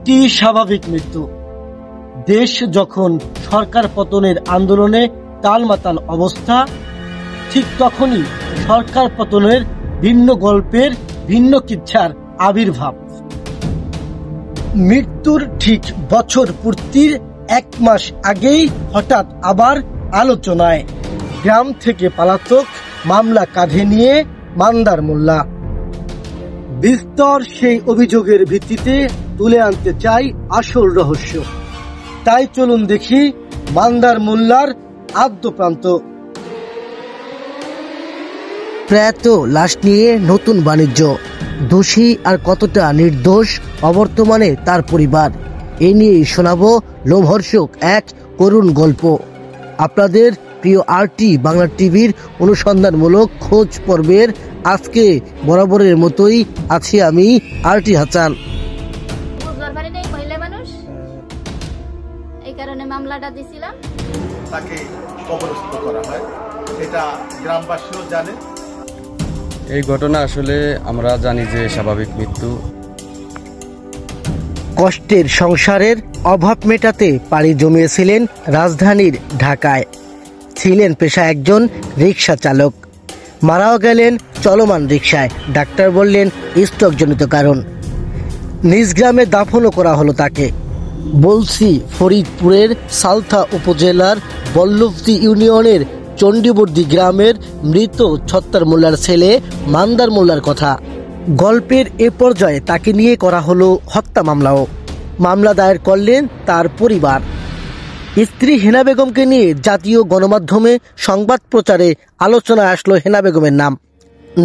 একটি স্বাভাবিক মৃত্যু। দেশ যখন সরকার পতনের আন্দোলনে টালমাটাল অবস্থা, ঠিক তখনই সরকার পতনের ভিন্ন গল্পের ভিন্ন কিচ্ছার আবির্ভাব। মৃত্যুর ঠিক বছর পূর্তির 1 মাস আগেই হঠাৎ আবার আলোচনায় গ্রাম থেকে পলাতক, মামলা কাঁধে নিয়ে মান্দার মোল্লা। বিস্তর সেই অভিযোগের ভিত্তিতে তুলে আনতে চাই আসল রহস্য। তাই চলুন দেখি মান্দার মোল্লার আদ্যপ্রান্ত। প্রয়াত লাশ নিয়ে নতুন বাণিজ্য, দোষী আর কতটা নির্দোষ অবর্তমানে তার পরিবার, এ নিয়েই শোনাবো লোমহর্ষক এক করুণ গল্প। আপনাদের প্রিয় আরটি বাংলা টিভির অনুসন্ধানমূলক খোঁজ পর্বের আজকে বরাবরের মতোই আছি আমি আরটি হাসান। এই কারণে মামলাটা দিয়েছিলাম, তাকে কবরস্থ করা হয়, এটা গ্রামবাসীও জানে। এই ঘটনা আসলে আমরা জানি যে স্বাভাবিক মৃত্যু। কষ্টের সংসারের অভাব মেটাতে পাড়ি জমিয়েছিলেন রাজধানীর ঢাকায়। ছিলেন পেশা একজন রিক্সা চালক, মারাও গেলেন চলমান রিক্সায়। ডাক্তার বললেন স্ট্রোকজনিত কারণ। নিজ গ্রামে দাফনও করা হলো তাকে। বলছি ফরিদপুরের সালথা উপজেলার বল্লভদী ইউনিয়নের চণ্ডীবর্দী গ্রামের মৃত ছত্তার মোল্লার ছেলে মান্দার মোল্লার কথা। গল্পের এ পর্যায়ে তাকে নিয়ে করা হলো হত্যা মামলাও। মামলা দায়ের করলেন তার পরিবার। স্ত্রী হেনা বেগমকে নিয়ে জাতীয় গণমাধ্যমে সংবাদ প্রচারে আলোচনায় আসলো হেনা বেগমের নাম।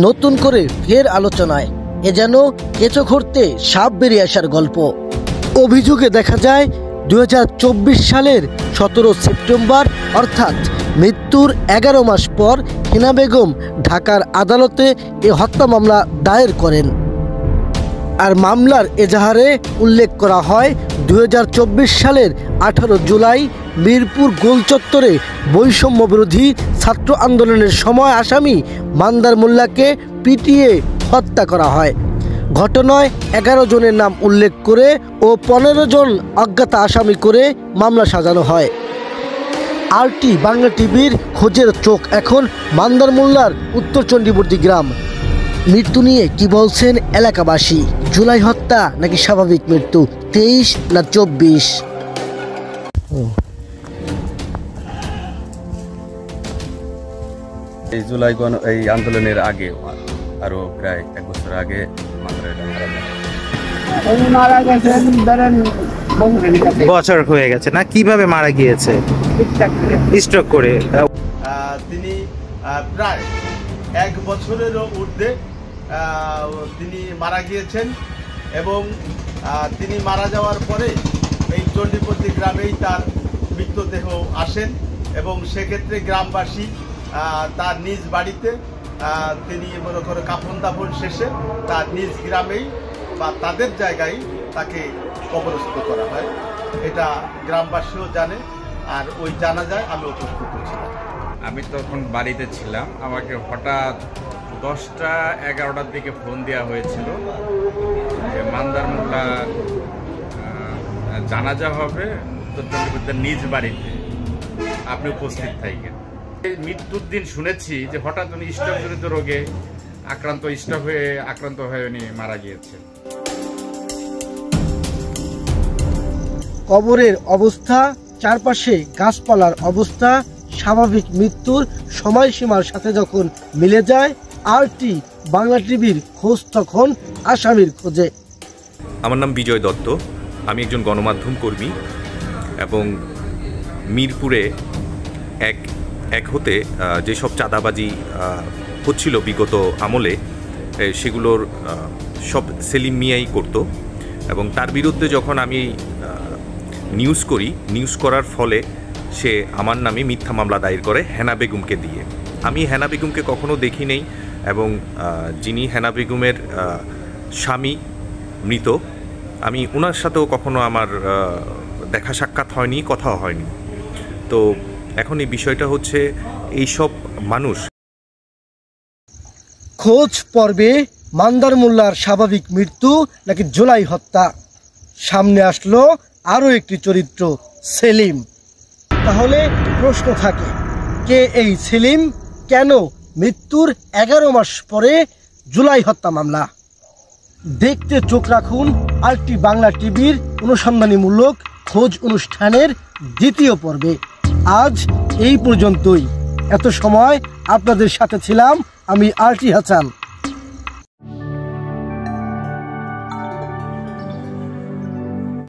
নতুন করে ফের আলোচনায়, এ যেন কেঁচো ঘুরতে সাপ বেরিয়ে আসার গল্প। অভিযোগে দেখা যায় 2024 সালের 17 সেপ্টেম্বর অর্থাৎ মৃত্যুর 11 মাস পর হেনা বেগম ঢাকার আদালতে এ হত্যা মামলা দায়ের করেন। আর মামলার এজাহারে উল্লেখ করা হয় 2024 সালের 18 জুলাই মিরপুর গোল চত্বরে বৈষম্য বিরোধী ছাত্র আন্দোলনের সময় আসামি মান্দার মোল্লাকে পিটিয়ে হত্যা করা হয়। ঘটনায় 11 জনের নাম উল্লেখ করে ও 15 জন অজ্ঞাত আসামি করে মামলা সাজানো হয়। আরটি বাংলা টিভির খোঁজের চোখ এখন মান্দার মোল্লার উত্তর চণ্ডীবর্দী গ্রাম। মৃত্যু নিয়ে কি বলছেন এলাকাবাসী? জুলাই হত্যা নাকি স্বাভাবিক মৃত্যু? 23 না 24? এই জুলাই এই আন্দোলনের আগে আরো প্রায় 1 বছর আগে মারা গেছেন, ধরেন বছর হয়ে গেছে না? কিভাবে মারা গিয়েছে? স্ট্রোক করে। তিনি প্রায় 1 বছরেরও ঊর্ধ্বে তিনি মারা গিয়েছেন এবং তিনি মারা যাওয়ার পরে এই চণ্ডীবর্দী গ্রামেই তার মৃতদেহ আসেন এবং সেক্ষেত্রে গ্রামবাসী তার নিজ বাড়িতে তিনি মনে করে কাফন দাফন শেষে তার নিজ গ্রামেই বা তাদের জায়গায় তাকে কবরস্থ করা হয়, এটা গ্রামবাসীও জানে। আর ওই জানাজায় আমি উপস্থিত ছিলাম। আমি তখন বাড়িতে ছিলাম। আমাকে হঠাৎ 10টা-11টার দিকে ফোন দেওয়া হয়েছিল যে মান্দার মোল্লা জানাজা হবে উত্তর চণ্ডীবর্দীর নিজ বাড়িতে, আপনি উপস্থিত থাকেন। মৃত্যুর দিন শুনেছি যে হঠাৎ উনি স্ট্রোকজনিত রোগে আক্রান্ত হয়ে উনি মারা গিয়েছেন। কবরের অবস্থা, চারপাশে গাছপালার অবস্থা, স্বাভাবিক মৃত্যুর সময়সীমার সাথে যখন মিলে যায়, আরটি বাংলা টিভির খোঁজ তখন আসামির খোঁজে। আমার নাম বিজয় দত্ত, আমি একজন গণমাধ্যম কর্মী এবং মিরপুরে এক হতে যেসব চাঁদাবাজি হচ্ছিল বিগত আমলে, সেগুলোর সব সেলিম মিয়াই করত এবং তার বিরুদ্ধে যখন আমি নিউজ করার ফলে সে আমার নামে মিথ্যা মামলা দায়ের করে হেনা বেগমকে দিয়ে। আমি হেনা বেগমকে কখনো দেখি নেই এবং যিনি হেনা বেগমের স্বামী মৃত, আমি ওনার সাথেও কখনো আমার দেখা সাক্ষাৎ হয়নি, কথাও হয়নি। তো এখন এই বিষয়টা হচ্ছে এইসব মানুষ। খোঁজ পর্বে মান্দার মোল্লার স্বাভাবিক মৃত্যু নাকি জুলাই হত্যা? সামনে আসলো আরও একটি চরিত্র, সেলিম। তাহলে প্রশ্ন থাকে, কে এই সেলিম? কেন মৃত্যুর 11 মাস পরে জুলাই হত্যা মামলা? দেখতে চোখ রাখুন আরটি বাংলা টিভির অনুসন্ধানীমূলক খোঁজ অনুষ্ঠানের দ্বিতীয় পর্বে। আজ এই পর্যন্তই। এত সময় আপনাদের সাথে ছিলাম আমি আরটি হাসান।